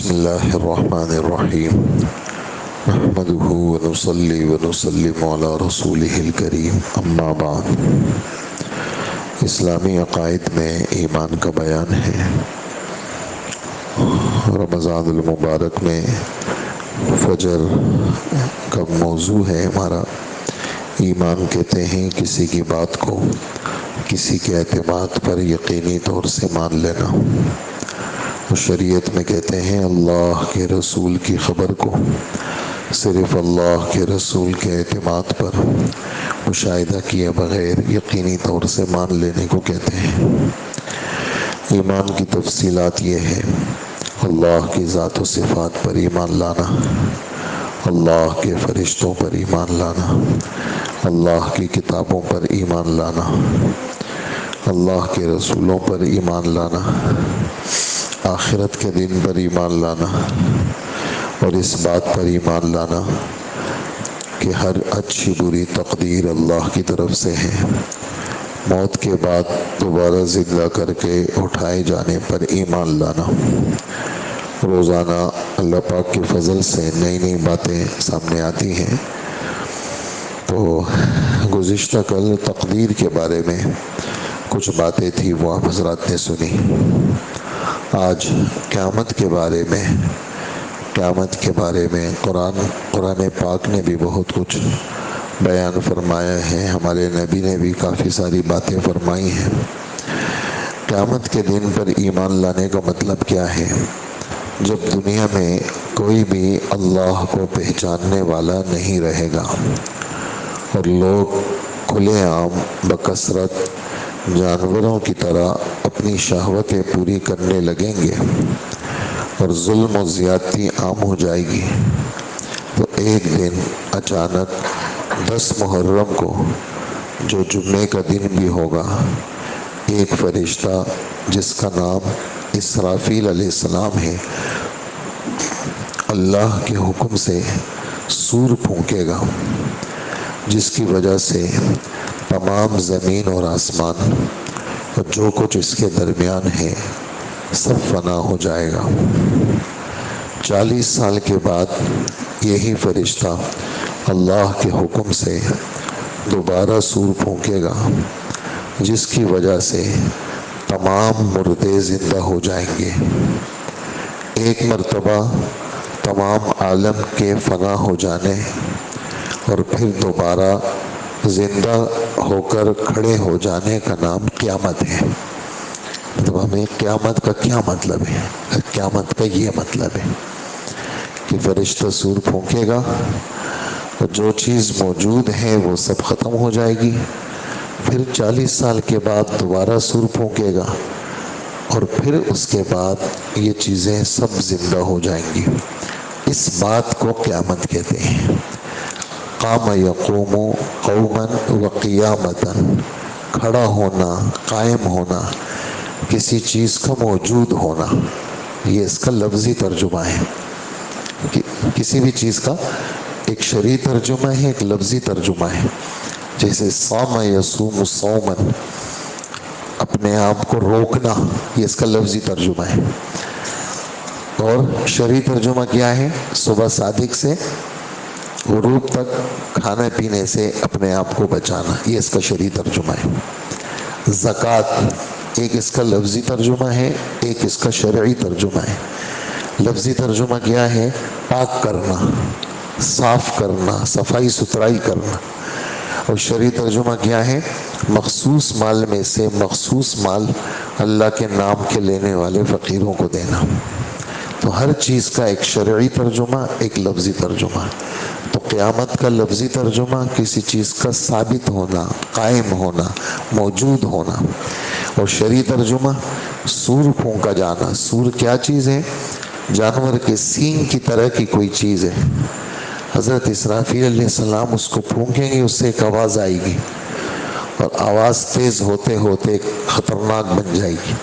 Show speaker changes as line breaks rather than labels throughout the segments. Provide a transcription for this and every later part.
بسم اللہ الرحمن الرحیم نحمده ونصلی ونسلم علی رسولہ الکریم اما بعد۔ اسلامی عقائد میں ایمان کا بیان ہے۔ رمضان المبارک میں فجر کا موضوع ہے ہمارا۔ ایمان کہتے ہیں کسی کی بات کو کسی کے اعتماد پر یقینی طور سے مان لینا۔ شریعت میں کہتے ہیں اللہ کے رسول کی خبر کو صرف اللہ کے رسول کے اعتماد پر مشاہدہ کیے بغیر یقینی طور سے مان لینے کو کہتے ہیں۔ ایمان کی تفصیلات یہ ہے: اللہ کی ذات و صفات پر ایمان لانا، اللہ کے فرشتوں پر ایمان لانا، اللہ کی کتابوں پر ایمان لانا، اللہ کے رسولوں پر ایمان لانا، آخرت کے دن پر ایمان لانا، اور اس بات پر ایمان لانا کہ ہر اچھی بری تقدیر اللہ کی طرف سے ہے۔ موت کے بعد دوبارہ زندہ کر کے اٹھائے جانے پر ایمان لانا۔ روزانہ اللہ پاک کے فضل سے نئی نئی باتیں سامنے آتی ہیں۔ تو گزشتہ کل تقدیر کے بارے میں کچھ باتیں تھی، وہ آپ حضرات نے سنی۔ آج قیامت کے بارے میں قرآن پاک نے بھی بہت کچھ بیان فرمایا ہے، ہمارے نبی نے بھی کافی ساری باتیں فرمائی ہیں۔ قیامت کے دن پر ایمان لانے کا مطلب کیا ہے؟ جب دنیا میں کوئی بھی اللہ کو پہچاننے والا نہیں رہے گا اور لوگ کھلے عام بکثرت جانوروں کی طرح اپنی شہوتیں پوری کرنے لگیں گے اور ظلم و زیادتی عام ہو جائے گی، تو ایک دن اچانک 10 محرم کو، جو جمعے کا دن بھی ہوگا، ایک فرشتہ جس کا نام اسرافیل علیہ السلام ہے، اللہ کے حکم سے سور پھونکے گا، جس کی وجہ سے تمام زمین اور آسمان اور جو کچھ اس کے درمیان ہے سب فنا ہو جائے گا۔ 40 سال کے بعد یہی فرشتہ اللہ کے حکم سے دوبارہ سور پھونکے گا، جس کی وجہ سے تمام مردے زندہ ہو جائیں گے۔ ایک مرتبہ تمام عالم کے فنا ہو جانے اور پھر دوبارہ زندہ ہو کر کھڑے ہو جانے کا نام قیامت ہے۔ تو ہمیں قیامت کا کیا مطلب ہے؟ قیامت کا یہ مطلب ہے کہ فرشتہ سور پھونکے گا اور جو چیز موجود ہے وہ سب ختم ہو جائے گی، پھر 40 سال کے بعد دوبارہ سور پھونکے گا اور پھر اس کے بعد یہ چیزیں سب زندہ ہو جائیں گی۔ اس بات کو قیامت کہتے ہیں۔ قام یقوم قوما وقیامتا، کھڑا ہونا، قائم ہونا، کسی چیز کا موجود ہونا، یہ اس کا لفظی ترجمہ ہے۔ کسی بھی چیز کا ایک شرعی ترجمہ ہے، ایک لفظی ترجمہ ہے۔ جیسے صام یصوم صوما، اپنے آپ کو روکنا، یہ اس کا لفظی ترجمہ ہے۔ اور شرعی ترجمہ کیا ہے؟ صبح صادق سے غروب تک کھانے پینے سے اپنے آپ کو بچانا، یہ اس کا شرعی ترجمہ ہے۔ زکوٰۃ ایک اس کا لفظی ترجمہ ہے، ایک اس کا شرعی ترجمہ ہے۔ لفظی ترجمہ کیا ہے؟ پاک کرنا، صاف کرنا، صفائی ستھرائی کرنا۔ اور شرعی ترجمہ کیا ہے؟ مخصوص مال میں سے مخصوص مال اللہ کے نام کے لینے والے فقیروں کو دینا۔ تو ہر چیز کا ایک شرعی ترجمہ، ایک لفظی ترجمہ۔ تو قیامت کا لفظی ترجمہ کسی چیز کا ثابت ہونا، قائم ہونا، موجود ہونا، اور شرعی ترجمہ سور پھونکا جانا۔ سور کیا چیز ہے؟ جانور کے سینگ کی طرح کی کوئی چیز ہے۔ حضرت اسرافیل علیہ السلام اس کو پھونکیں گے، اس سے ایک آواز آئے گی اور آواز تیز ہوتے ہوتے خطرناک بن جائے گی۔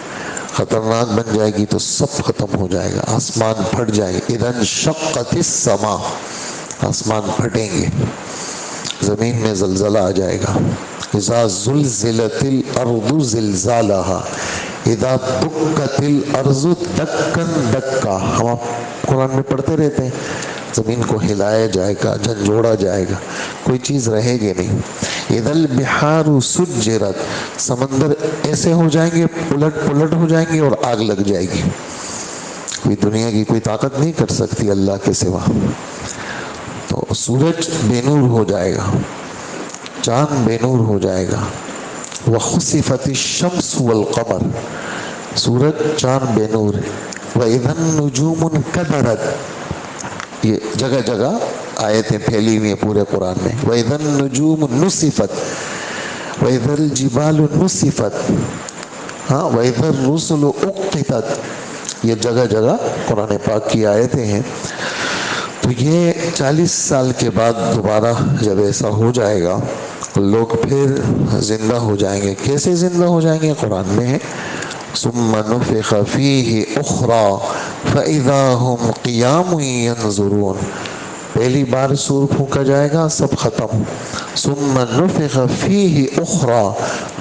خطرناک بن جائے گی تو سب ختم ہو جائے گا، آسمان پھٹ جائے گا۔ اذا انشقت السماء، آسمان پھٹیں گے، زمین میں زلزلہ آ جائے گا۔ اذا زلزلت الارض زلزالها، اذا دکت الارض دکن دکا، ہم آپ قرآن میں پڑھتے رہتے ہیں، زمین کو ہلایا جائے گا، جھنجھوڑا جائے گا، کوئی چیز رہے گی نہیں۔ اذا البحار سجرت، سمندر ایسے ہو جائیں گے، الٹ پلٹ ہو جائیں گے اور آگ لگ جائے گی، کوئی دنیا کی کوئی طاقت نہیں کر سکتی اللہ کے سوا۔ تو سورج بے نور ہو جائے گا، چاند بے نور ہو جائے گا۔ وخسفت الشمس والقمر، سورج چاند بے نور۔ وَإِذَا النُّجُومُ انكدرت، یہ جگہ جگہ آیتیں پھیلی ہوئی ہیں پورے قرآن میں۔ وَإِذَا النُّجُومُ نُصِفَت، وَإِذَا الْجِبَالُ نُصِفَت، ہاں وَإِذَا الرُّسُلُ أُقِّتَت، یہ جگہ جگہ قرآن پاک کی آیتیں ہیں۔ تو یہ 40 سال کے بعد دوبارہ جب ایسا ہو جائے گا لوگ پھر زندہ ہو جائیں گے۔ کیسے زندہ ہو جائیں گے؟ قرآن میں ہے ثم نفخ فیہ اخری فاذا ہم قیام ینظرون، پہلی بار سور پھونکا جائے گا، سب ختم۔ ثم نفخ فیہ اخری،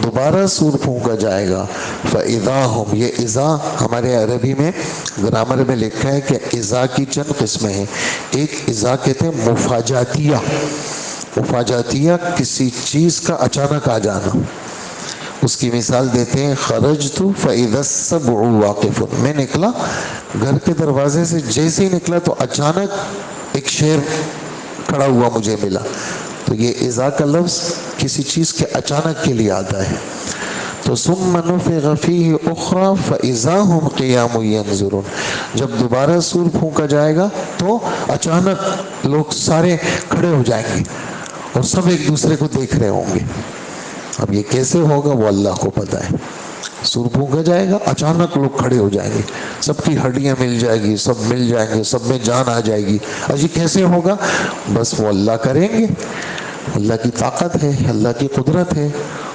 دوبارہ سور پھونکا جائے گا، فاذا ہم، یہ اذا ہمارے عربی میں گرامر میں لکھا ہے کہ اذا کی چند قسمیں ہیں۔ ایک اذا کہتے ہیں مفاجاتیہ، مفاجاتیہ کسی چیز کا اچانک آ جانا، اس کی مثال دیتے ہیں خرجت فاذا السبع واقف، میں نکلا گھر کے دروازے سے، جیسے ہی نکلا تو اچانک ایک شیر کھڑا ہوا مجھے ملا۔ تو یہ اذا کا لفظ کسی چیز کے اچانک کے لیے آتا ہے۔ تو ثم نفخ فیہ اخری فاذا ہم قیام ینظرون، جب دوبارہ سور پھونکا جائے گا تو اچانک لوگ سارے کھڑے ہو جائیں گے اور سب ایک دوسرے کو دیکھ رہے ہوں گے۔ اب یہ کیسے ہوگا وہ اللہ کو پتہ ہے۔ سور پھونکا جائے گا، اچانک لوگ کھڑے ہو جائیں گے، سب کی ہڈیاں مل جائیں گی، سب مل جائیں گے، سب میں جان آ جائے گی۔ یہ کیسے ہوگا؟ بس وہ اللہ کریں گے، اللہ کی طاقت ہے، اللہ کی قدرت ہے،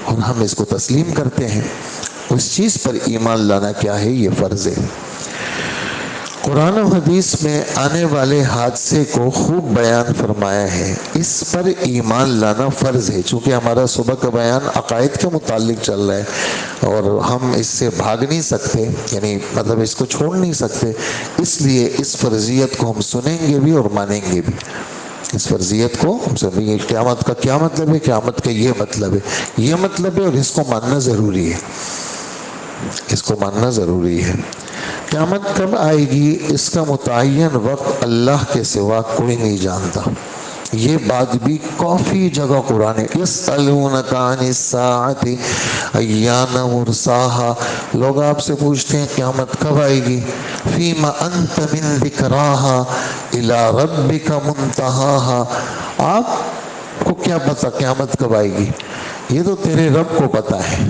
اور ہم اس کو تسلیم کرتے ہیں۔ اس چیز پر ایمان لانا کیا ہے؟ یہ فرض ہے۔ قرآن و حدیث میں آنے والے حادثے کو خوب بیان فرمایا ہے، اس پر ایمان لانا فرض ہے۔ چونکہ ہمارا صبح کا بیان عقائد کے متعلق چل رہا ہے اور ہم اس سے بھاگ نہیں سکتے، یعنی مطلب اس کو چھوڑ نہیں سکتے، اس لیے اس فرضیت کو ہم سنیں گے بھی اور مانیں گے بھی۔ اس فرضیت کو ہم سنیں، قیامت کا کیا مطلب ہے، قیامت کا یہ مطلب ہے، یہ مطلب ہے، اور اس کو ماننا ضروری ہے، اس کو ماننا ضروری ہے۔ قیامت کب آئے گی اس کا متعین وقت اللہ کے سوا کوئی نہیں جانتا۔ یہ بات بھی کافی جگہ قرآن ہے۔ یسألونک عن الساعة ایان مرساها، لوگ آپ سے پوچھتے ہیں قیامت کب آئے گی، فیما انت من ذکراها الی ربک منتہاها، آپ کو کیا پتا قیامت کب آئے گی، یہ تو تیرے رب کو پتا ہے۔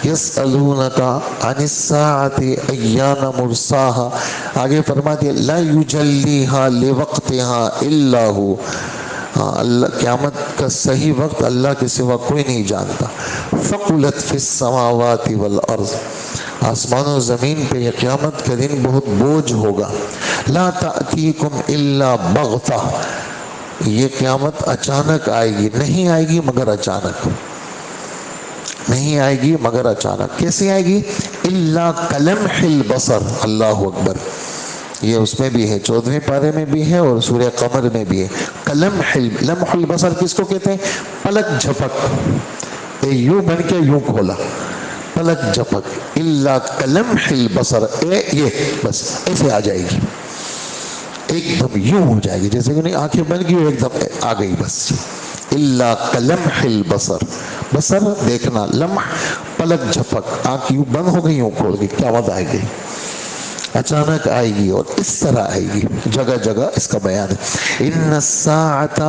یسألونک عن الساعة ایان مرساها، آگے فرما دیا لا یجلیها لوقتها الا هو، اللہ قیامت کا صحیح وقت اللہ کے سوا کوئی نہیں جانتا۔ ثقلت فی السماوات والارض، آسمان و زمین پہ یہ قیامت کا دن بہت بوجھ ہوگا۔ لا تأتیکم الا بغتہ، یہ قیامت اچانک آئے گی، نہیں آئے گی مگر اچانک، نہیں آئے گی مگر اچانک۔ کیسے آئے گی؟ الا کلمح البصر، اللہ اکبر، یہ اس میں بھی ہے 14ویں پارے میں بھی ہے اور سورہ قمر میں بھی ہے۔ لمح البصر کس کو کہتے ہیں؟ پلک جھپک، یوں بن کے یوں کھولا، پلک جھپک، الا کلمح البصر، یہ بس ایسے آ جائے گی، ایک دم یوں ہو جائے گی، جیسے کہ نہیں آنکھیں بن گئی ایک دم آ گئی، بس الا کلمح البصر، بصر دیکھنا، لمح پلک جھپک، آنکھ یوں بند ہو گئی یوں کھول گئی، قیامت آئے گی، اچانک آئے گی اور اس طرح آئے گی۔ جگہ جگہ اس کا بیان ہے۔ ان الساعۃ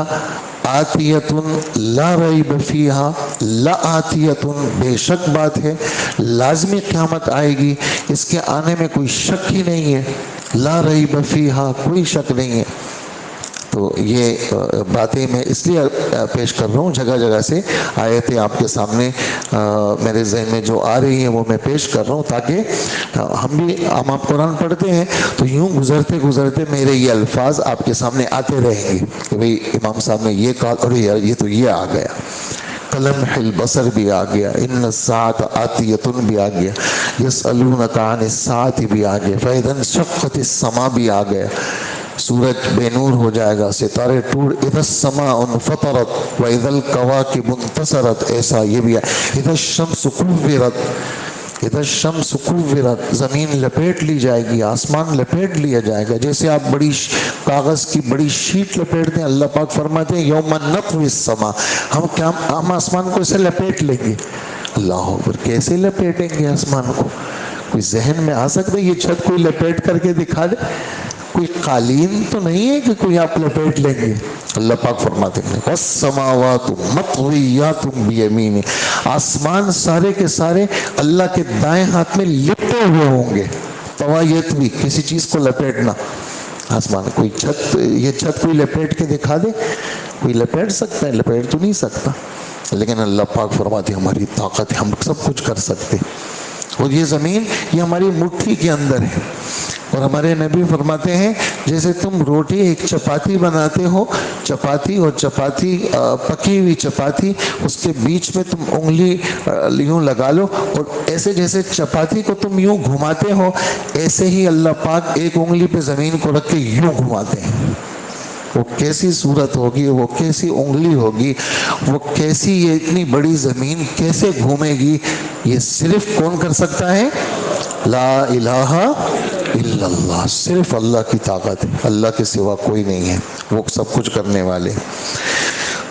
آتیۃ لا ریب فیہا، لآتیۃ، بے شک بات ہے، لازمی قیامت آئے گی، اس کے آنے میں کوئی شک ہی نہیں ہے، لا ریب فیہا، کوئی شک نہیں ہے۔ تو یہ باتیں میں اس لیے پیش کر رہا ہوں، جگہ جگہ سے آیتیں آپ کے سامنے میرے ذہن میں جو آ رہی ہیں وہ میں پیش کر رہا ہوں، تاکہ ہم آپ قرآن پڑھتے ہیں تو یوں گزرتے گزرتے میرے یہ الفاظ آپ کے سامنے آتے رہیں گے کہ بھئی امام صاحب نے یہ کہا، اور یہ تو یہ آ گیا۔ کلمح البصر بھی آ گیا، ان الساعۃ آتیۃ بھی آ گیا، یسألونک عن الساعۃ بھی آ گیا، فاذا انشقت السماء بھی آ گیا، سورج بے نور ہو جائے گا، ستارے ٹوٹ، اذا السماء انفطرت واذا الکواکب انتصرت، ایسا یہ بھی ہے، اذا الشمس کورت، اذا الشمس کورت، زمین لپیٹ لی جائے گی، آسمان لپیٹ لیا جائے گا، جیسے آپ بڑی کاغذ کی بڑی شیٹ لپیٹتے ہیں، اللہ پاک فرماتے ہیں یوم نطوی السماء، ہم آسمان کو اسے لپیٹ لیں گے۔ اللہ اکبر، کیسے لپیٹیں گے آسمان کو؟ کوئی ذہن میں آ سکتا ہے یہ چھت کوئی لپیٹ کر کے دکھا دے؟ کوئی قالین تو نہیں ہے کہ کوئی آپ لپیٹ لیں گے۔ اللہ پاک فرماتے ہیں والسماوات مطویات بیمینہ، آسمان سارے کے سارے اللہ کے دائیں ہاتھ میں لپٹے ہوئے ہوں گے۔ طوایت بھی، کسی چیز کو لپیٹنا، آسمان کوئی چھت، یہ چھت کوئی لپیٹ کے دکھا دے؟ کوئی لپیٹ سکتا ہے؟ لپیٹ تو نہیں سکتا، لیکن اللہ پاک فرماتے ہیں ہماری طاقت ہے، ہم سب کچھ کر سکتے، اور یہ زمین یہ ہماری مٹھی کے اندر ہے۔ اور ہمارے نبی فرماتے ہیں جیسے تم روٹی ایک چپاتی بناتے ہو، چپاتی اور چپاتی پکی ہوئی چپاتی، اس کے بیچ میں تم انگلی یوں لگا لو، اور ایسے جیسے چپاتی کو تم یوں گھماتے ہو، ایسے ہی اللہ پاک ایک انگلی پہ زمین کو رکھ کے یوں گھماتے ہیں۔ وہ کیسی صورت ہوگی، وہ کیسی انگلی ہوگی، وہ کیسی یہ اتنی بڑی زمین کیسے گھومے گی، یہ صرف کون کر سکتا ہے؟ لا الہ الا اللہ، صرف اللہ کی طاقت ہے، اللہ کے سوا کوئی نہیں ہے، وہ سب کچھ کرنے والے۔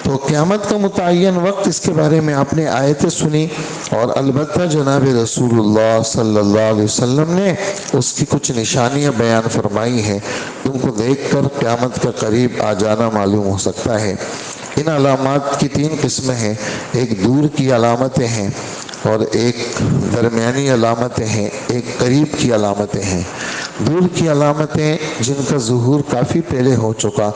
تو قیامت کا متعین وقت، اس کے بارے میں آپ نے آیتیں سنی، اور البتہ جناب رسول اللہ صلی اللہ علیہ وسلم نے اس کی کچھ نشانیاں بیان فرمائی ہیں، ان کو دیکھ کر قیامت کا قریب آ جانا معلوم ہو سکتا ہے۔ ان علامات کی 3 قسمیں ہیں، ایک دور کی علامتیں ہیں، اور ایک درمیانی علامتیں ہیں، ایک قریب کی علامتیں ہیں۔ دور کی علامتیں جن کا ظہور کافی پہلے ہو چکا،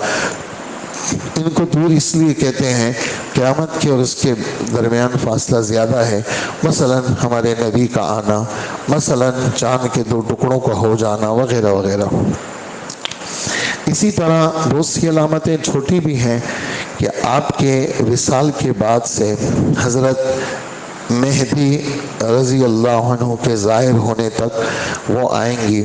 ان کو دور اس لیے کہتے ہیں قیامت کے اور اس کے درمیان فاصلہ زیادہ ہے، مثلا ہمارے نبی کا آنا، مثلا چاند کے 2 ٹکڑوں کا ہو جانا، وغیرہ وغیرہ۔ اسی طرح بہت سی علامتیں چھوٹی بھی ہیں کہ آپ کے وصال کے بعد سے حضرت مہدی رضی اللہ عنہ کے ظاہر ہونے تک وہ آئیں گی،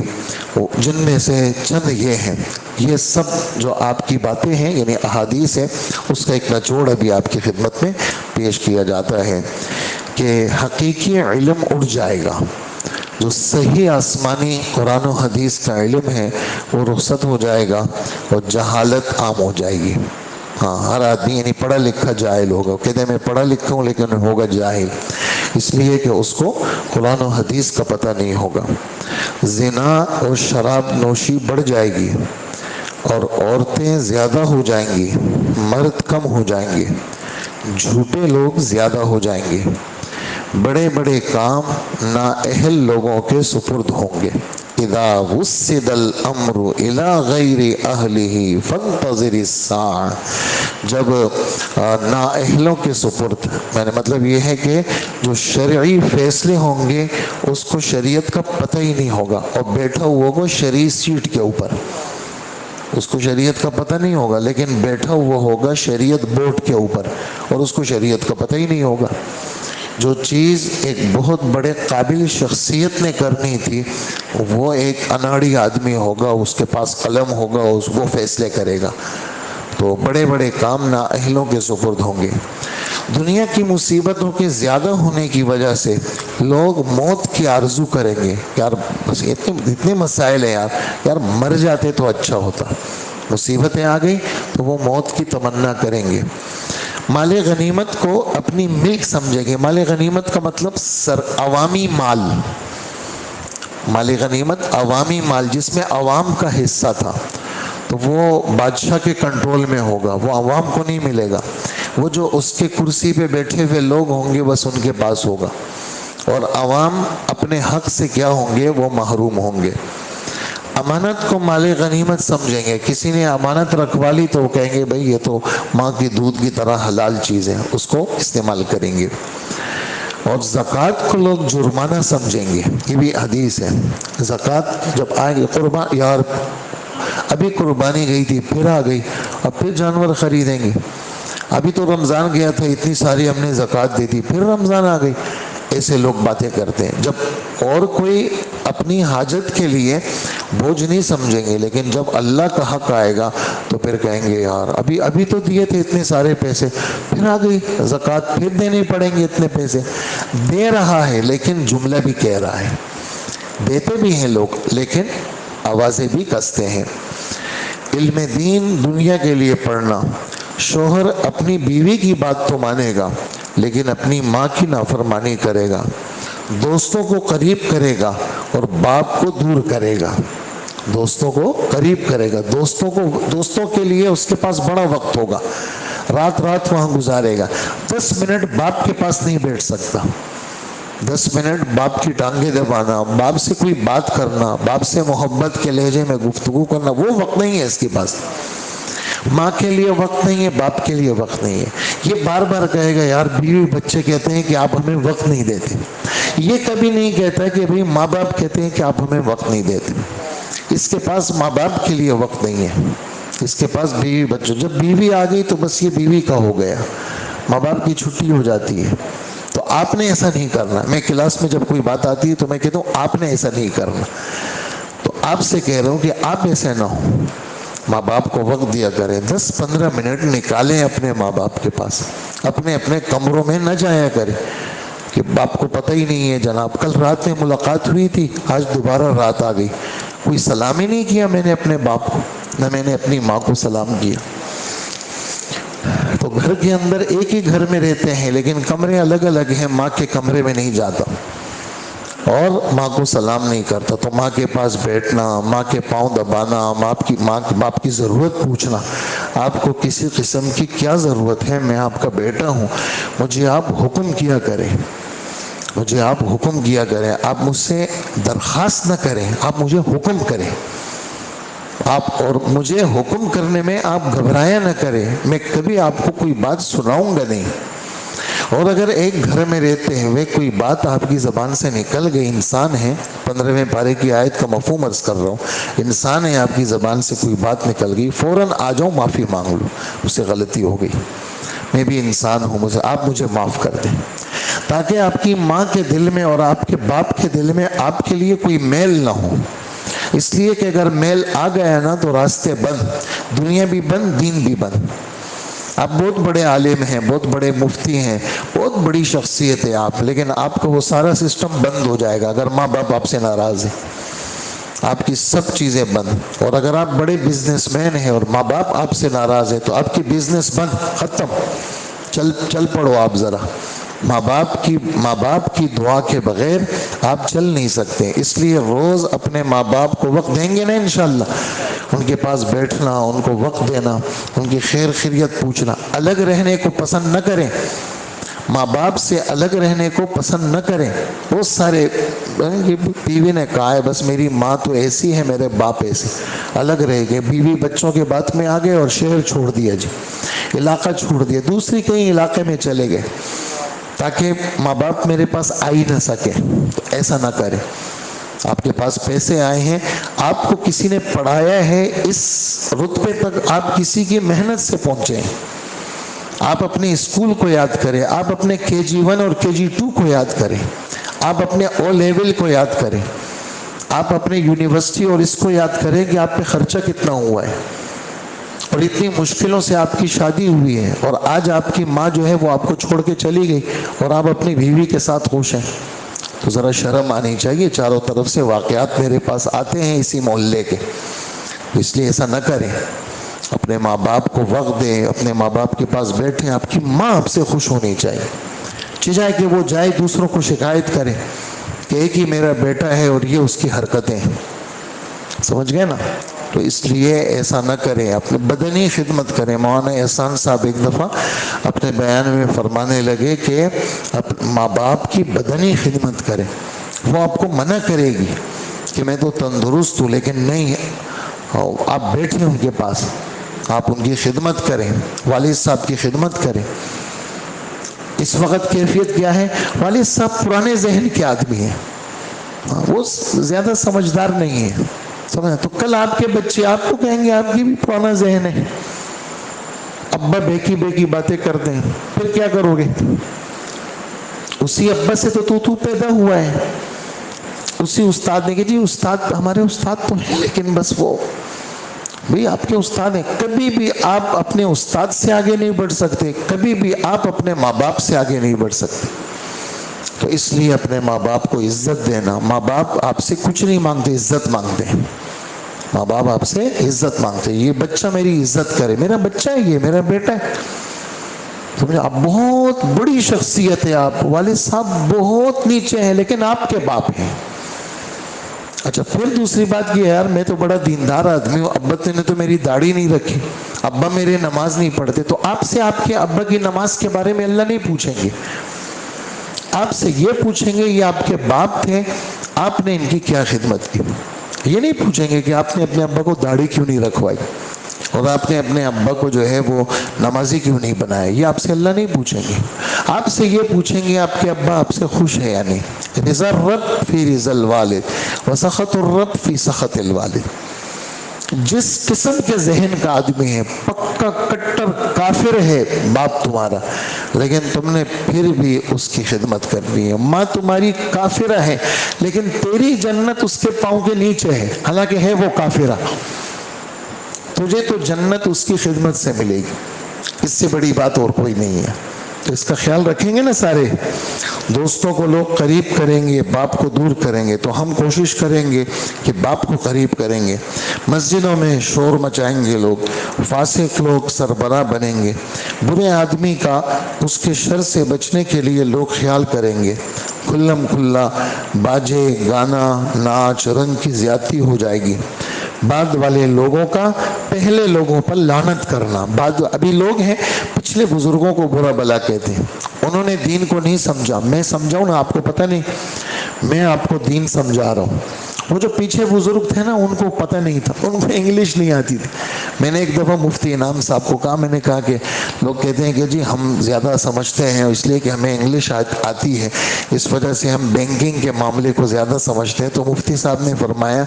جن میں سے چند یہ ہیں۔ یہ سب جو آپ کی باتیں ہیں یعنی احادیث ہے، اس کا ایک نچوڑ ابھی آپ کی خدمت میں پیش کیا جاتا ہے کہ حقیقی علم اڑ جائے گا، جو صحیح آسمانی قرآن و حدیث کا علم ہے وہ رخصت ہو جائے گا، اور جہالت عام ہو جائے گی۔ ہاں، ہر آدمی یعنی پڑھا لکھا جاہل ہوگا، کہتے ہیں میں پڑھا لکھا ہوں لیکن ہوگا جاہل، اس لیے کہ اس کو قرآن و حدیث کا پتہ نہیں ہوگا۔ زنا اور شراب نوشی بڑھ جائے گی، اور عورتیں زیادہ ہو جائیں گی، مرد کم ہو جائیں گے، جھوٹے لوگ زیادہ ہو جائیں گے، بڑے بڑے کام نااہل لوگوں کے سپرد ہوں گے۔ اذا وسد الامر الى غیر اہلہ فانتظر الساعہ، جب نااہلوں کے سپرد، میں نے مطلب یہ ہے کہ جو شرعی فیصلے ہوں گے اس کو شریعت کا پتہ ہی نہیں ہوگا، اور بیٹھا ہوا ہوگا شرعی سیٹ کے اوپر، اس کو شریعت کا پتہ نہیں ہوگا لیکن بیٹھا ہوا ہوگا شریعت بورڈ کے اوپر، اور اس کو شریعت کا پتہ ہی نہیں ہوگا۔ جو چیز ایک بہت بڑے قابل شخصیت نے کرنی تھی، وہ ایک اناڑی آدمی ہوگا، اس کے پاس قلم ہوگا، وہ فیصلے کرے گا، تو بڑے بڑے کام نااہلوں کے سپرد ہوں گے۔ دنیا کی مصیبتوں کے زیادہ ہونے کی وجہ سے لوگ موت کی آرزو کریں گے، یار بس اتنے مسائل ہیں یار مر جاتے تو اچھا ہوتا، مصیبتیں آ گئی تو وہ موت کی تمنا کریں گے۔ مال غنیمت کو اپنی ملک سمجھیں گے۔ مال غنیمت کا مطلب عوامی مال، مال غنیمت عوامی مال جس میں عوام کا حصہ تھا، تو وہ بادشاہ کے کنٹرول میں ہوگا، وہ عوام کو نہیں ملے گا، وہ جو اس کے کرسی پہ بیٹھے ہوئے لوگ ہوں گے بس ان کے پاس ہوگا، اور عوام اپنے حق سے کیا ہوں گے، وہ محروم ہوں گے۔ امانت کو مال غنیمت سمجھیں گے، کسی نے امانت رکھوا لی تو وہ کہیں گے بھئی یہ تو ماں کی دودھ کی طرح حلال چیز ہے، اس کو استعمال کریں گے۔ اور زکوٰۃ کو لوگ جرمانہ سمجھیں گے، یہ بھی حدیث ہے۔ زکوٰۃ جب آئے گی، قربان یار ابھی قربانی گئی تھی پھر آ گئی، اب پھر جانور خریدیں گے، ابھی تو رمضان گیا تھا، اتنی ساری ہم نے زکوٰۃ دے دی، پھر رمضان آ گئی۔ ایسے لوگ باتیں کرتے ہیں۔ جب اور کوئی اپنی حاجت کے لیے بوجھ نہیں سمجھیں گے، لیکن جب اللہ کا حق آئے گا تو پھر کہیں گے یار ابھی تو دیے تھے اتنے سارے پیسے، پھر آ گئی زکوٰۃ، پھر دینے پڑیں گے اتنے پیسے۔ دے رہا ہے لیکن جملہ بھی کہہ رہا ہے، دیتے بھی ہیں لوگ لیکن آوازیں بھی کستے ہیں۔ علم دین دنیا کے لیے پڑھنا، شوہر اپنی بیوی کی بات تو مانے گا لیکن اپنی ماں کی نافرمانی کرے گا، دوستوں کو قریب کرے گا اور باپ کو دور کرے گا۔ دوستوں کو قریب کرے گا، دوستوں کے لیے اس کے پاس بڑا وقت ہوگا، رات وہاں گزارے گا۔ 10 منٹ باپ کے پاس نہیں بیٹھ سکتا، 10 منٹ باپ کی ٹانگیں دبانا، باپ سے کوئی بات کرنا، باپ سے محبت کے لہجے میں گفتگو کرنا، وہ وقت نہیں ہے اس کے پاس۔ ماں کے لیے وقت نہیں ہے، باپ کے لیے وقت نہیں ہے۔ یہ بار بار کہے گا یار بیوی بچے کہتے ہیں کہ آپ ہمیں وقت نہیں دیتے، یہ کبھی نہیں کہتا کہ بھئی ماں باپ کہتے ہیں کہ آپ ہمیں وقت نہیں دیتے۔ اس کے پاس ماں باپ کے لیے وقت نہیں ہے، اس کے پاس بیوی بچوں، جب بیوی آ گئی تو بس یہ بیوی کا ہو گیا، ماں باپ کی چھٹی ہو جاتی ہے۔ تو آپ نے ایسا نہیں کرنا۔ میں کلاس میں جب کوئی بات آتی ہے تو میں کہتا ہوں آپ نے ایسا نہیں کرنا، تو آپ سے کہہ رہا ہوں کہ آپ ایسے نہ ہو، ماں باپ کو وقت دیا کریں، 10-15 منٹ نکالیں اپنے ماں باپ کے پاس، اپنے کمروں میں نہ جایا کریں کہ باپ کو پتہ ہی نہیں ہے جناب کل رات میں ملاقات ہوئی تھی، آج دوبارہ رات آ گئی، کوئی سلام ہی نہیں کیا میں نے اپنے باپ کو، نہ میں نے اپنی ماں کو سلام کیا۔ تو گھر کے اندر ایک ہی گھر میں رہتے ہیں لیکن کمرے الگ الگ ہیں، ماں کے کمرے میں نہیں جاتا اور ماں کو سلام نہیں کرتا، تو ماں کے پاس بیٹھنا، ماں کے پاؤں دبانا، باپ کی ضرورت پوچھنا، آپ کو کسی قسم کی کیا ضرورت ہے، میں آپ کا بیٹا ہوں، مجھے آپ حکم کیا کریں، مجھے آپ حکم کیا کریں، آپ مجھ سے درخواست نہ کریں، آپ مجھے حکم کریں، آپ اور مجھے حکم کرنے میں آپ گھبرایا نہ کریں، میں کبھی آپ کو کوئی بات سناؤں گا نہیں۔ اور اگر ایک گھر میں رہتے ہوئے کوئی بات آپ کی زبان سے نکل گئی، انسان ہے، 15ویں پارے کی آیت کا مفہوم عرض کر رہا ہوں، انسان ہے، آپ کی زبان سے کوئی بات نکل گئی، فوراً آ جاؤ معافی مانگ لو، اس سے غلطی ہو گئی، میں بھی انسان ہوں، آپ مجھے معاف کر دیں، تاکہ آپ کی ماں کے دل میں اور آپ کے باپ کے دل میں آپ کے لیے کوئی میل نہ ہو۔ اس لیے کہ اگر میل آ گیا نا تو راستے بند، دنیا بھی بند، دین بھی بند۔ آپ بہت بڑے عالم ہیں، بہت بڑے مفتی ہیں، بہت بڑی شخصیت ہے آپ، لیکن آپ کا وہ سارا سسٹم بند ہو جائے گا اگر ماں باپ آپ سے ناراض ہیں، آپ کی سب چیزیں بند۔ اور اگر آپ بڑے بزنس مین ہیں اور ماں باپ آپ سے ناراض ہیں تو آپ کی بزنس بند، ختم، چل پڑو آپ ذرا۔ ماں باپ کی دعا کے بغیر آپ چل نہیں سکتے، اس لیے روز اپنے ماں باپ کو وقت دیں گے نا انشاءاللہ، ان کے پاس بیٹھنا، ان کو وقت دینا، ان کی خیر خیریت پوچھنا، الگ رہنے کو پسند نہ کریں، ماں باپ سے الگ رہنے کو پسند نہ کریں۔ بہت سارے بیوی نے کہا ہے بس میری ماں تو ایسی ہے، میرے باپ ایسے، الگ رہ گئے، بیوی بچوں کے بات میں آ گئے اور شہر چھوڑ دیا، جی علاقہ چھوڑ دیا، دوسری کہیں علاقے میں چلے گئے تاکہ ماں باپ میرے پاس آ ہی نہ سکے۔ تو ایسا نہ کریں، آپ کے پاس پیسے آئے ہیں، آپ کو کسی نے پڑھایا ہے، اس رتبے تک آپ کسی کی محنت سے پہنچے ہیں۔ آپ اپنے اسکول کو یاد کریں، آپ اپنے KG1 اور KG2 کو یاد کریں، آپ اپنے O لیول کو یاد کریں، آپ اپنے یونیورسٹی اور اس کو یاد کریں کہ آپ پہ خرچہ کتنا ہوا ہے، اور اتنی مشکلوں سے آپ کی شادی ہوئی ہے، اور آج آپ کی ماں جو ہے وہ آپ کو چھوڑ کے چلی گئی اور آپ اپنی بیوی کے ساتھ خوش ہیں، تو ذرا شرم آنی چاہیے۔ چاروں طرف سے واقعات میرے پاس آتے ہیں اسی محلے کے، اس لیے ایسا نہ کریں، اپنے ماں باپ کو وقت دیں، اپنے ماں باپ کے پاس بیٹھیں، آپ کی ماں آپ سے خوش ہونی چاہیے، چاہے کہ وہ جائے دوسروں کو شکایت کرے کہ ایک ہی میرا بیٹا ہے اور یہ اس کی حرکتیں ہیں، سمجھ گئے نا؟ تو اس لیے ایسا نہ کریں، اپنے بدنی خدمت کریں۔ مولانا احسان صاحب ایک دفعہ اپنے بیان میں فرمانے لگے کہ ماں باپ کی بدنی خدمت کریں، وہ آپ کو منع کرے گی کہ میں تو تندرست ہوں، لیکن نہیں، آپ بیٹھیں ان کے پاس، آپ ان کی خدمت کریں، والد صاحب کی خدمت کریں۔ اس وقت کیفیت کیا ہے؟ والد صاحب پرانے ذہن کے آدمی ہیں، وہ زیادہ سمجھدار نہیں ہے، سمجھا؟ تو کل آپ کے بچے آپ کو کہیں گے آپ کی بھی پرانا ذہن ہے، ابا بیکی بیکی باتیں کرتے ہیں، پھر کیا کرو گے؟ اسی ابا سے تو پیدا ہوا ہے، اسی استاد نے کہ جی استاد ہمارے استاد تو ہیں لیکن بس وہ بھئی آپ کے استاد ہیں. کبھی بھی آپ اپنے استاد سے آگے نہیں بڑھ سکتے، کبھی بھی آپ اپنے ماں باپ سے آگے نہیں بڑھ سکتے. تو اس لیے اپنے ماں باپ کو عزت دینا. ماں باپ آپ سے کچھ نہیں مانگتے، عزت مانگتے ہیں. ماں باپ آپ سے عزت مانگتے ہیں، یہ بچہ میری عزت کرے، میرا بچہ ہے، یہ میرا بیٹا ہے. آپ بہت بڑی شخصیت ہے، آپ والد صاحب بہت نیچے ہیں لیکن آپ کے باپ ہیں. اچھا پھر دوسری بات یہ ہے، یار میں تو بڑا دیندار آدمی ہوں، ابا نے تو میری داڑھی نہیں رکھی، ابا میرے نماز نہیں پڑھتے. تو آپ سے آپ کے ابا کی نماز کے بارے میں اللہ نہیں پوچھیں گے، آپ سے یہ پوچھیں گے یہ آپ کے باپ تھے، آپ نے ان کی کیا خدمت کی. یہ نہیں پوچھیں گے کہ آپ نے اپنے ابا کو داڑھی کیوں نہیں رکھوائی اور آپ نے اپنے ابا کو جو ہے وہ نمازی کیوں نہیں بنایا. یہ آپ سے اللہ نہیں پوچھیں گے. آپ سے یہ پوچھیں گے آپ کے ابا آپ سے خوش ہے یا نہیں. رضا الرب فی رضا الوالد وسخط الرب فی سخط الوالد. جس قسم کے ذہن کا آدمی ہے، پکا کٹر کافر ہے باپ تمہارا، لیکن تم نے پھر بھی اس کی خدمت کرنی ہے. ماں تمہاری کافرہ ہے لیکن تیری جنت اس کے پاؤں کے نیچے ہے، حالانکہ ہے وہ کافرہ. تجھے تو جنت اس کی خدمت سے ملے گی، اس سے بڑی بات اور کوئی نہیں ہے. تو اس کا خیال رکھیں گے نا. سارے دوستوں کو لوگ قریب کریں گے، باپ کو دور کریں گے. تو ہم کوشش کریں گے کہ باپ کو قریب کریں گے. مسجدوں میں شور مچائیں گے لوگ، فاسق لوگ سربراہ بنیں گے، برے آدمی کا اس کے شر سے بچنے کے لیے لوگ خیال کریں گے. کھلم کھلا باجے گانا ناچ رنگ کی زیادتی ہو جائے گی. بعد والے لوگوں کا پہلے لوگوں پر لعنت کرنا. بعد ابھی لوگ ہیں پچھلے بزرگوں کو برا بلا کہتے ہیں، انہوں نے دین کو نہیں سمجھا. میں سمجھاؤں نا، آپ کو پتہ نہیں، میں آپ کو دین سمجھا رہا ہوں. وہ جو پیچھے بزرگ تھے نا ان کو پتہ نہیں تھا، ان کو انگلش نہیں آتی تھی. میں نے ایک دفعہ مفتی انعام صاحب کو کہا، میں نے کہا کہ لوگ کہتے ہیں کہ جی ہم زیادہ سمجھتے ہیں اس لیے کہ ہمیں انگلش آتی ہے، اس وجہ سے ہم بینکنگ کے معاملے کو زیادہ سمجھتے ہیں. تو مفتی صاحب نے فرمایا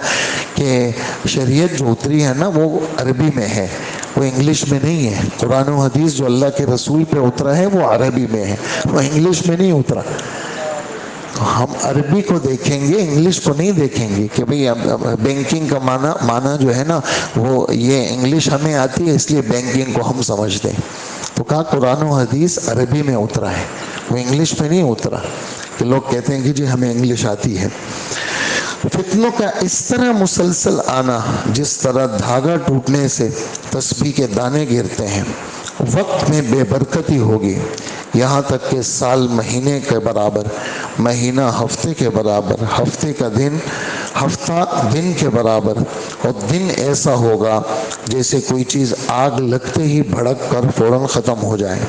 کہ شریعت جو اتری ہے نا وہ عربی میں ہے، وہ انگلش میں نہیں ہے. قرآن و حدیث جو اللہ کے رسول پہ اترا ہے وہ عربی میں ہے، وہ انگلش میں نہیں اترا. تو ہم عربی کو دیکھیں گے، انگلش کو نہیں دیکھیں گے کہ بھئی بینکنگ کا معنی جو ہے نا وہ یہ انگلش ہمیں آتی ہے اس لیے بینکنگ کو ہم سمجھتے ہیں. تو کہا قرآن و حدیث عربی میں اترا ہے، وہ انگلش میں نہیں اترا. کہ لوگ کہتے ہیں کہ جی ہمیں انگلش آتی ہے. فتنوں کا اس طرح مسلسل آنا جس طرح دھاگا ٹوٹنے سے تسبیح کے دانے گرتے ہیں. وقت میں بے برکتی ہوگی، یہاں تک کہ سال مہینے کے برابر، مہینہ ہفتے کے برابر، ہفتے کا دن ہفتہ دن کے برابر، اور دن ایسا ہوگا جیسے کوئی چیز آگ لگتے ہی بھڑک کر فوراً ختم ہو جائے.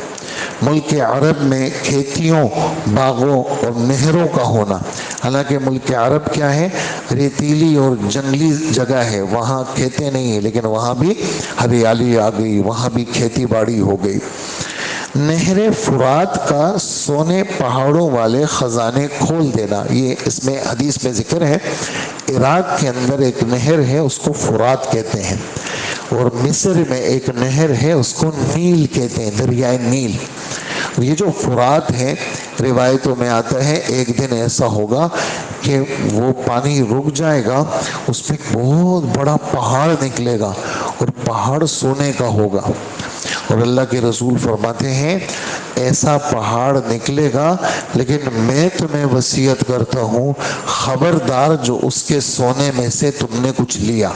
ملک عرب میں کھیتیوں، باغوں اور نہروں کا ہونا، حالانکہ ملک عرب کیا ہے، ریتیلی اور جنگلی جگہ ہے، وہاں کھیتے نہیں ہیں لیکن وہاں بھی ہریالی آ گئی، وہاں بھی کھیتی باڑی ہو گئی. نہر فرات کا سونے پہاڑوں والے خزانے کھول دینا، یہ اس میں حدیث میں ذکر ہے. عراق کے اندر ایک نہر ہے اس کو فرات کہتے ہیں، اور مصر میں ایک نہر ہے اس کو نیل کہتے ہیں، دریائے نیل. یہ جو فرات ہے روایتوں میں آتا ہے ایک دن ایسا ہوگا کہ وہ پانی رک جائے گا، اس پہ بہت بڑا پہاڑ نکلے گا اور پہاڑ سونے کا ہوگا. اور اللہ کے رسول فرماتے ہیں ایسا پہاڑ نکلے گا، لیکن میں تمہیں وصیت کرتا ہوں خبردار جو اس کے سونے میں سے تم نے کچھ لیا،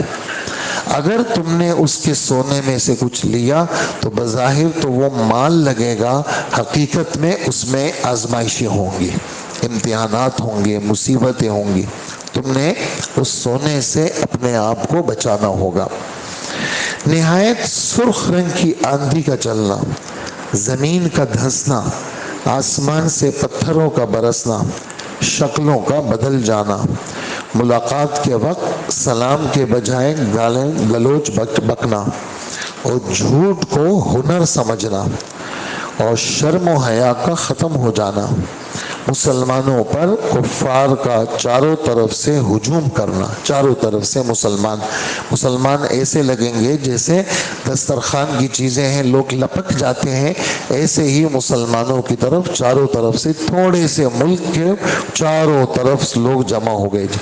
اگر تم نے اس کے سونے میں سے کچھ لیا تو بظاہر تو وہ مال لگے گا، حقیقت میں اس میں آزمائشیں ہوں گی، امتحانات ہوں گے، مصیبتیں ہوں گی. تم نے اس سونے سے اپنے آپ کو بچانا ہوگا. نہایت سرخ رنگ کی آندھی کا چلنا، زمین کا دھنسنا، آسمان سے پتھروں کا برسنا، شکلوں کا بدل جانا، ملاقات کے وقت سلام کے بجائے گالیں گلوچ بکنا، اور جھوٹ کو ہنر سمجھنا، اور شرم و حیا کا ختم ہو جانا، مسلمانوں پر کفار کا چاروں طرف سے ہجوم کرنا، چاروں طرف سے مسلمان ایسے لگیں گے جیسے دسترخوان کی چیزیں ہیں، لوگ لپک جاتے ہیں، ایسے ہی مسلمانوں کی طرف چاروں طرف سے تھوڑے سے ملک کے چاروں طرف لوگ جمع ہو گئے جی،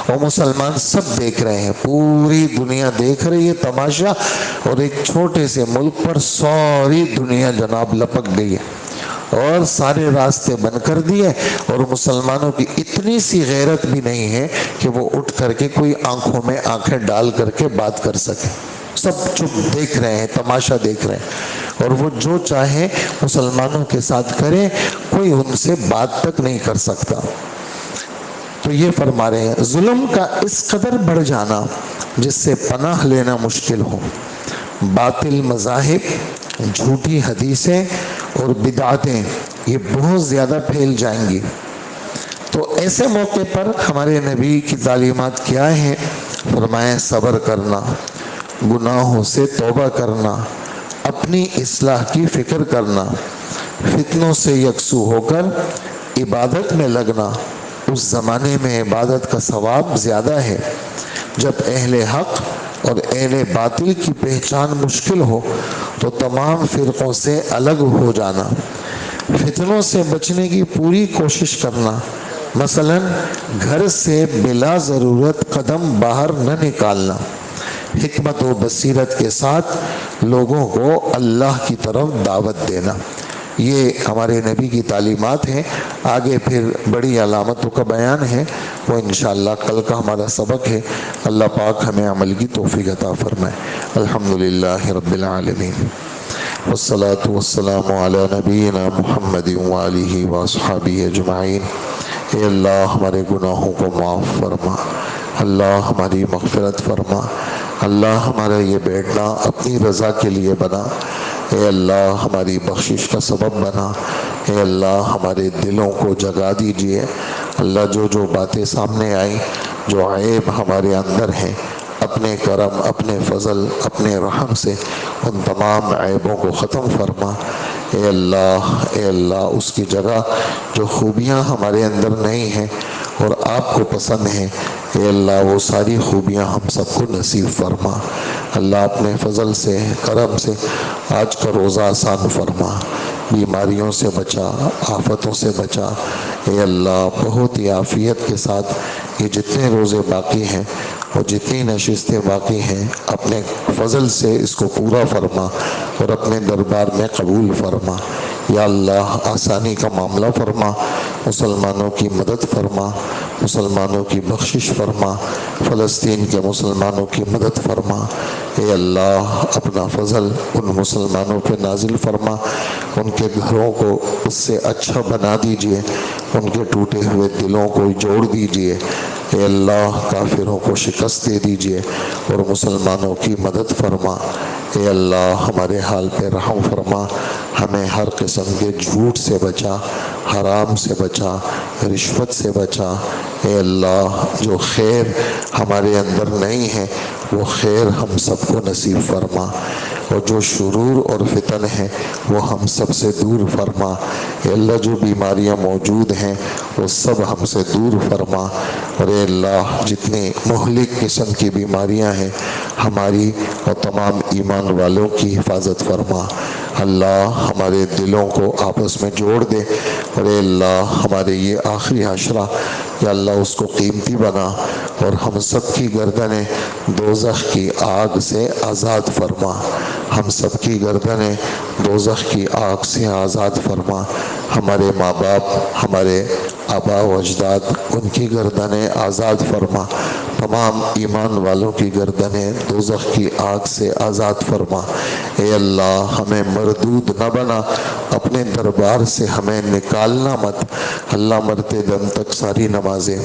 اور مسلمان سب دیکھ رہے ہیں، پوری دنیا دیکھ رہی ہے تماشا، اور ایک چھوٹے سے ملک پر ساری دنیا جناب لپک گئی ہے اور سارے راستے بند کر دیے، اور مسلمانوں کی اتنی سی غیرت بھی نہیں ہے کہ وہ اٹھ کر کے کوئی آنکھوں میں آنکھیں ڈال کر کے بات کر سکے، سب چپ دیکھ رہے ہیں، تماشا دیکھ رہے ہیں، اور وہ جو چاہے مسلمانوں کے ساتھ کرے، کوئی ان سے بات تک نہیں کر سکتا۔ تو یہ فرما رہے ہیں ظلم کا اس قدر بڑھ جانا جس سے پناہ لینا مشکل ہو، باطل مذاہب، جھوٹی حدیثیں اور بدعتیں یہ بہت زیادہ پھیل جائیں گی۔ تو ایسے موقع پر ہمارے نبی کی تعلیمات کیا ہیں؟ فرمائیں صبر کرنا، گناہوں سے توبہ کرنا، اپنی اصلاح کی فکر کرنا، فتنوں سے یکسو ہو کر عبادت میں لگنا۔ اس زمانے میں عبادت کا ثواب زیادہ ہے جب اہل حق اور اہل باطل کی پہچان مشکل ہو تو تمام فرقوں سے الگ ہو جانا، فتنوں سے بچنے کی پوری کوشش کرنا، مثلا گھر سے بلا ضرورت قدم باہر نہ نکالنا، حکمت و بصیرت کے ساتھ لوگوں کو اللہ کی طرف دعوت دینا۔ یہ ہمارے نبی کی تعلیمات ہیں۔ آگے پھر بڑی علامتوں کا بیان ہے، وہ انشاءاللہ کل کا ہمارا سبق ہے۔ اللہ پاک ہمیں عمل کی توفیق عطا فرمائے۔ الحمدللہ رب العالمین، والصلاة والسلام علی نبینا محمد وآلہ وصحبہ اجمعین۔ اے اللہ ہمارے گناہوں کو معاف فرما، اللہ ہماری مغفرت فرما، اللہ ہمارا یہ بیٹھنا اپنی رضا کے لیے بنا، اے اللہ ہماری بخشش کا سبب بنا، اے اللہ ہمارے دلوں کو جگا دیجئے۔ اللہ جو جو باتیں سامنے آئیں، جو عیب ہمارے اندر ہیں، اپنے کرم، اپنے فضل، اپنے رحم سے ان تمام عیبوں کو ختم فرما۔ اے اللہ اس کی جگہ جو خوبیاں ہمارے اندر نہیں ہیں اور آپ کو پسند ہیں، اے اللہ وہ ساری خوبیاں ہم سب کو نصیب فرما۔ اللہ اپنے فضل سے، کرم سے آج کا روزہ آسان فرما، بیماریوں سے بچا، آفتوں سے بچا۔ اے اللہ بہت ہی عافیت کے ساتھ یہ جتنے روزے باقی ہیں اور جتنی نشستیں باقی ہیں، اپنے فضل سے اس کو پورا فرما اور اپنے دربار میں قبول فرما۔ یا اللہ آسانی کا معاملہ فرما، مسلمانوں کی مدد فرما، مسلمانوں کی بخشش فرما، فلسطین کے مسلمانوں کی مدد فرما۔ اے اللہ اپنا فضل ان مسلمانوں پہ نازل فرما، ان کے گھروں کو اس سے اچھا بنا دیجئے، ان کے ٹوٹے ہوئے دلوں کو جوڑ دیجئے۔ اے اللہ کافروں کو شکست دے دیجئے اور مسلمانوں کی مدد فرما۔ اے اللہ ہمارے حال پہ رحم فرما، ہمیں ہر قسم کے جھوٹ سے بچا، حرام سے بچا، رشوت سے بچا۔ اے اللہ جو خیر ہمارے اندر نہیں ہے وہ خیر ہم سب کو نصیب فرما، اور جو شرور اور فتن ہے وہ ہم سب سے دور فرما۔ اے اللہ جو بیماریاں موجود ہیں وہ سب ہم سے دور فرما، اور اے اللہ جتنی مہلک قسم کی بیماریاں ہیں ہماری اور تمام ایمان والوں کی حفاظت فرما۔ اللہ ہمارے دلوں کو آپس میں جوڑ دے، اور اے اللہ ہمارے یہ آخری عشرہ یا اللہ اس کو قیمتی بنا، اور ہم سب کی گردنیں دوزخ کی آگ سے آزاد فرما، ہم سب کی گردنیں دوزخ کی آگ سے آزاد فرما۔ ہمارے ماں باپ، ہمارے آبا و اجداد، ان کی گردنیں آزاد فرما، تمام ایمان والوں کی گردنیں دوزخ کی آگ سے آزاد فرما۔ اے اللہ ہمیں مردود نہ بنا، اپنے دربار سے ہمیں نکالنا مت۔ اللہ مرتے دم تک ساری نمازیں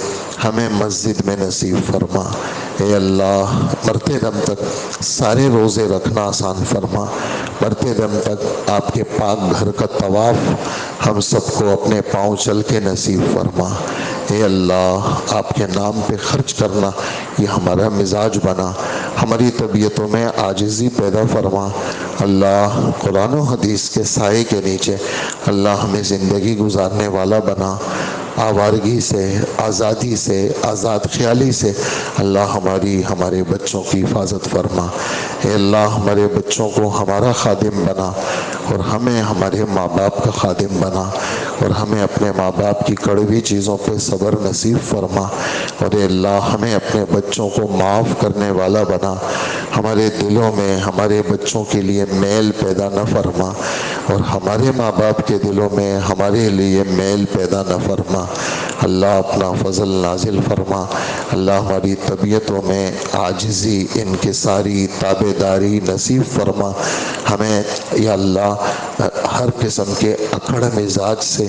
ہمیں مسجد میں نصیب فرما۔ اے اللہ مرتے دم تک سارے روزے رکھنا آسان فرما، مرتے دم تک آپ کے پاک گھر کا طواف ہم سب کو اپنے پاؤں چل کے نصیب فرما۔ اے اللہ آپ کے نام پہ خرچ کرنا یہ ہمارا مزاج بنا، ہماری طبیعتوں میں عاجزی پیدا فرما۔ اللہ قرآن و حدیث کے سائے کے نیچے اللہ ہمیں زندگی گزارنے والا بنا، آوارگی سے، آزادی سے، آزاد خیالی سے اللہ ہمارے بچوں کی حفاظت فرما۔ اے اللہ ہمارے بچوں کو ہمارا خادم بنا، اور ہمیں ہمارے ماں باپ کا خادم بنا، اور ہمیں اپنے ماں باپ کی کڑوی چیزوں پہ صبر نصیب فرما، اور اے اللہ ہمیں اپنے بچوں کو معاف کرنے والا بنا، ہمارے دلوں میں ہمارے بچوں کے لیے میل پیدا نہ فرما، اور ہمارے ماں باپ کے دلوں میں ہمارے لیے میل پیدا نہ فرما۔ اللہ اپنا فضل نازل فرما، اللہ ہماری طبیعتوں میں عاجزی، انکساری، تابعداری نصیب فرما، ہمیں یا اللہ ہر قسم کے اکڑ مزاج سے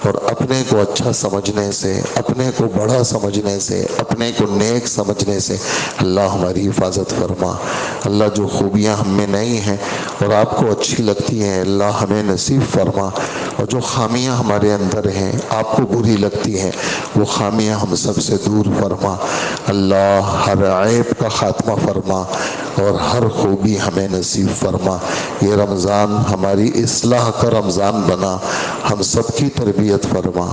اور اپنے کو اچھا سمجھنے سے، اپنے کو بڑا سمجھنے سے، اپنے کو نیک سمجھنے سے اللہ ہماری حفاظت فرما۔ اللہ جو خوبیاں ہم میں نہیں ہیں اور آپ کو اچھی لگتی ہیں اللہ ہمیں نصیب فرما، اور جو خامیاں ہمارے اندر ہیں آپ کو بری لگتی ہیں وہ خامیاں ہم سب سے دور فرما۔ اللہ ہر عیب کا خاتمہ فرما اور ہر خوبی ہمیں نصیب فرما۔ یہ رمضان ہماری اصلاح کا رمضان بنا، ہم سب کی تربیت فرما،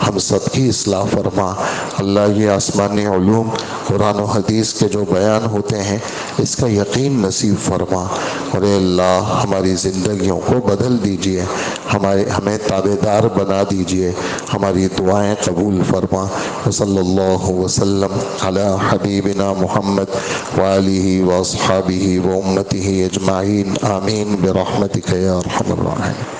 ہم سب کی اصلاح فرما۔ اللہ یہ آسمانی علوم قرآن و حدیث کے جو بیان ہوتے ہیں اس کا یقین نصیب فرما، اور اے اللہ ہماری زندگیوں کو بدل دیجئے، ہمیں تابعدار بنا دیجئے، ہماری دعائیں قبول فرما۔ وصلی اللہ وسلم علی حبیبنا محمد وآلہ واصحابہ وامتہ اجمعین، آمین برحمتک یا ارحم الراحمین۔